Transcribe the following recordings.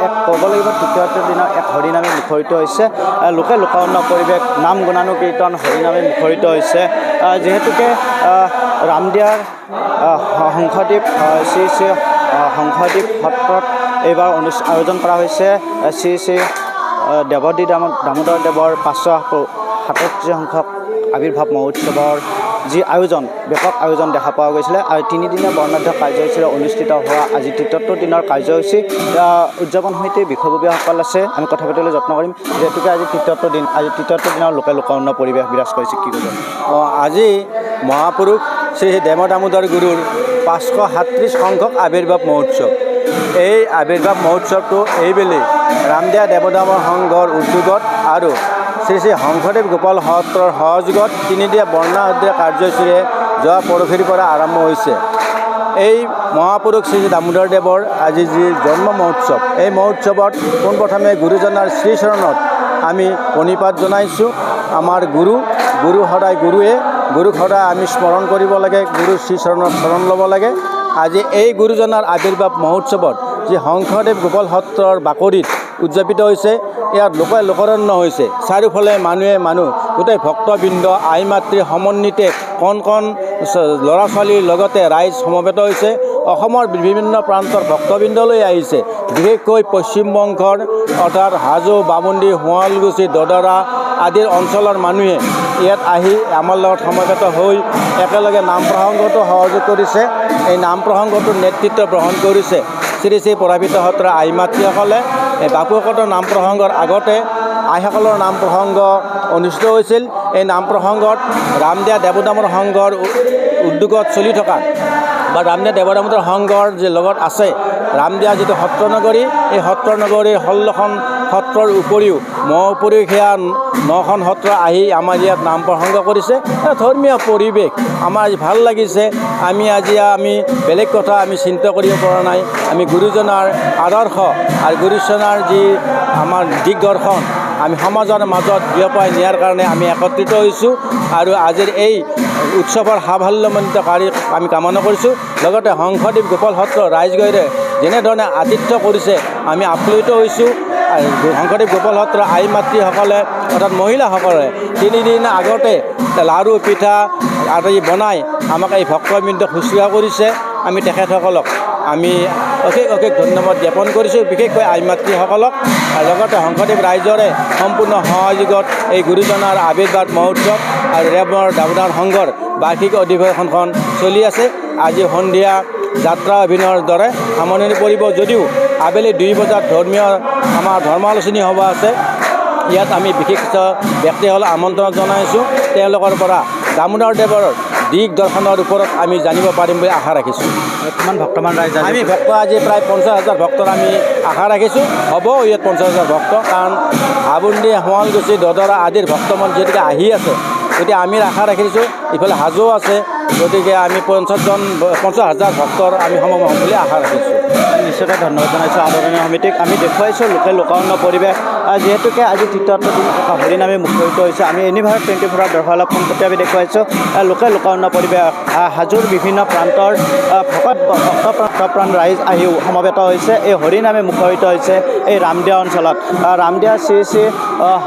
এক ক'ব লাগিব তৃতীয়টো দিনৰ এক হৰিনামে মুখৰিত হৈছে লোকে লোকাৰণ্য পৰিৱেশ নাম গুণানুকীৰ্তন হৰিনামে মুখৰিত হৈছে যিহেতুকে ৰামদিয়াৰ শংখদ্বীপ শ্ৰী শ্ৰী শংখদ্বীপ সত্ৰত এইবাৰ আয়োজন কৰা হৈছে শ্ৰী শ্ৰী দেৱদী দামোদৰ দেৱৰ 537 সংখ্যক আবিৰ্ভাৱ মহোৎসৱৰ যি আয়োজন ব্যাপক আয়োজন দেখা পোৱা গৈছিলে আৰু তিনিদিনীয়া বৰ্ণাঢ্য কাৰ্যসূচীৰে অনুষ্ঠিত হোৱা আজি তৃতীয়টো দিনৰ কাৰ্যসূচী উদযাপন সমিতিৰ বিষয়ববীয়াসকল আছে আমি কথা পাতিবলৈ যত্ন কৰিম যিহেতুকে আজি তৃতীয়টো দিনৰ লোকে লোকাৰণ্য পৰিৱেশ বিৰাজ কৰিছে কি ক'ব আজি মহাপুৰুষ শ্ৰী দেৱ দামোদৰ গুৰুৰ 537 সংখ্যক আবিৰ্ভাৱ মহোৎসৱ এই আবিৰ্ভাৱ মহোৎসৱটো এইবেলি ৰামদিয়া দেৱদামৰ সংঘৰ উদ্যোগত আৰু শ্ৰী শ্ৰী শংকৰদেৱ গোপাল সত্ৰৰ সহযোগত তিনিদিনীয়া বৰ্ণাঢ্য কাৰ্যসূচীৰে যোৱা পৰহিৰ পৰা আৰম্ভ হৈছে এই মহাপুৰুষ শ্ৰী দামোদৰ দেৱৰ আজি যি জন্ম মহোৎসৱ এই মহোৎসৱত পোনপ্ৰথমে গুৰুজনাৰ শ্ৰীচৰণত আমি প্ৰণিপাত জনাইছোঁ আমাৰ গুৰু সদায় গুৰুক সদায় আমি স্মৰণ কৰিব লাগে গুৰুৰ শ্ৰীচৰণত শৰণ ল'ব লাগে আজি এই গুৰুজনাৰ আবিৰ্ভাৱ মহোৎসৱত যি শংকৰদেৱ গোপাল সত্ৰৰ বাকৰিত উদযাপিত হৈছে ইয়াত লোকে লোকাৰণ্য হৈছে চাৰিওফালে মানুহ গোটেই ভক্তবৃন্দ আই মাতৃ সমন্বিতে কণ ল'ৰা ছোৱালীৰ লগতে ৰাইজ সমবেত হৈছে অসমৰ বিভিন্ন প্ৰান্তৰ ভক্তবৃন্দলৈ আহিছে বিশেষকৈ পশ্চিমবংগৰ অৰ্থাৎ হাজো বামুণ্ডী শুৱালকুছি দদৰা আদিৰ অঞ্চলৰ মানুহে ইয়াত আহি আমাৰ লগত সমবেত হৈ একেলগে নাম প্ৰসংগতো সহযোগ কৰিছে এই নাম প্ৰসংগটোৰ নেতৃত্ব গ্ৰহণ কৰিছে শ্ৰী শ্ৰী পৰাভিত সত্ৰৰ আই মাতৃসকলে এই বাপুসকলৰ নাম প্ৰসংগৰ আগতে আইসকলৰ নাম প্ৰসংগ অনুষ্ঠিত হৈছিল এই নাম প্ৰসংগত ৰামদিয়া দেৱদামৰ সংঘৰ উদ্যোগত চলি থকা বা ৰামদিয়া দেৱদামৰ সংঘৰ যি লগত আছে ৰামদিয়া যিটো সত্ৰ নগৰী এই সত্ৰ নগৰীৰ 16খন সত্ৰৰ উপৰিও সেয়া 9খন সত্ৰ আহি আমাৰ ইয়াত নাম প্ৰসংগ কৰিছে ধৰ্মীয় পৰিৱেশ আমাৰ আজি ভাল লাগিছে আমি বেলেগ কথা আমি চিন্তা কৰিব পৰা নাই আমি গুৰুজনাৰ আদৰ্শ আৰু গুৰুজনাৰ যি আমাৰ দিগদৰ্শন আমি সমাজৰ মাজত বিয়পাই নিয়াৰ কাৰণে আমি একত্ৰিত হৈছোঁ আৰু আজিৰ এই উৎসৱৰ সাফল্যমণ্ডিতকাৰী আমি কামনা কৰিছোঁ লগতে শংকৰদেৱ গোপাল সত্ৰ ৰাইজগৈৰে যেনেধৰণে আতিথ্য কৰিছে আমি আপ্লুত হৈছোঁ আৰু শংকৰদেৱ গোপাল সত্ৰৰ আই মাতৃসকলে অৰ্থাৎ মহিলাসকলে 3 দিন আগতে লাড়ু পিঠা আদি বনাই আমাক এই ভক্তবৃন্দক শুশ্ৰূষা কৰিছে আমি তেখেতসকলক আমি অশেষ ধন্যবাদ জ্ঞাপন কৰিছোঁ বিশেষকৈ আই মাতৃসকলক আৰু লগতে শংকৰদেৱ ৰাইজৰে সম্পূৰ্ণ সহযোগত এই গুৰুজনাৰ আবিৰ্ভাৱ মহোৎসৱ আৰু দেৱৰ দামোদৰ সংঘৰ বাৰ্ষিক অধিৱেশনখন চলি আছে আজি সন্ধিয়া যাত্ৰা অভিনয়ৰ দৰে সামৰণি পৰিব যদিও আবেলি 2 বজাত আমাৰ ধৰ্মালোচনী সভা আছে ইয়াত আমি বিশিষ্ট ব্যক্তিসকলক আমন্ত্ৰণ জনাইছোঁ তেওঁলোকৰ পৰা দামোদৰ দেৱৰ দিগদৰ্শনৰ ওপৰত আমি জানিব পাৰিম বুলি আশা ৰাখিছোঁ কিমান ভক্তমান ৰাইজ আমি ভক্ত আজি প্ৰায় 50,000 ভক্তৰ আমি আশা ৰাখিছোঁ হ'ব ইয়াত 50,000 ভক্ত কাৰণ হাবুণ্ডি শুৱালকুছি দদৰা আদিৰ ভক্তমন যিহেতুকে আহি আছে গতিকে আমি আশা ৰাখিছোঁ ইফালে হাজো আছে গতিকে আমি 50,000 ভক্তৰ আমি সমাগম হ'ম বুলি আশা ৰাখিছোঁ নিশ্চয়কৈ ধন্যবাদ জনাইছোঁ আদৰণীয় সমিতিক আমি দেখুৱাইছোঁ লোকে লোকাৰণ্য পৰিৱেশ যিহেতুকে আজি তৃতীয়টো দিন হৰিনামে মুখৰিত হৈছে আমি এনিভাৰ 24 দৰ্শকক পোনপটীয়া আমি দেখুৱাইছোঁ লোকে লোকাৰণ্য পৰিৱেশ হাজোৰ বিভিন্ন প্ৰান্তৰ ভক্তপ্ৰাণ ৰাইজ আহি সমবেত হৈছে এই হৰিনামে মুখৰিত হৈছে এই ৰামদিয়া অঞ্চলত ৰামদিয়া শ্ৰী শ্ৰী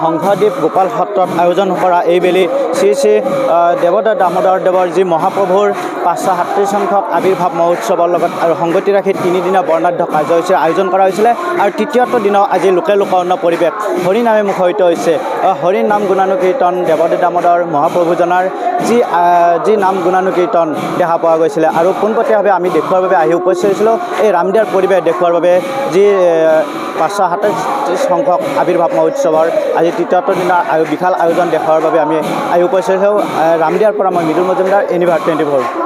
শংকৰদেৱ গোপাল সত্ৰত আয়োজন কৰা এইবেলি শ্ৰী শ্ৰী দামোদৰ দেৱৰ যি মহাপ্ৰভুৰ 537 সংখ্যক আবিৰ্ভাৱ মহোৎসৱৰ লগত আৰু সংগতি ৰাখি 3 দিনীয়া বৰ্ণাঢ্য কাৰ্যসূচীৰ আয়োজন কৰা হৈছিলে আৰু তৃতীয়টো দিনৰ আজি লোকে লোকাৰণ্য পৰিৱেশ হৰিনামে মুখৰিত হৈছে হৰিৰ নাম গুণানুকীৰ্তন দেৱদী দামোদৰ মহাপ্ৰভুজনাৰ যি নাম গুণানুকীৰ্তন দেখা পোৱা গৈছিলে আৰু পোনপটীয়াভাৱে আমি দেখুৱাৰ বাবে আহি উপস্থিত হৈছিলোঁ এই ৰামদিয়াৰ পৰিৱেশ দেখুৱাৰ বাবে যি 537 সংখ্যক আবিৰ্ভাৱ মহোৎসৱৰ আজি তৃতীয়টো দিনৰ বিশাল আয়োজন দেখুৱাৰ বাবে আমি আহি উপস্থিত হৈছোঁ ৰামদিয়াৰ পৰা মই মৃদুল মজুমদাৰ এনিভাৰ 24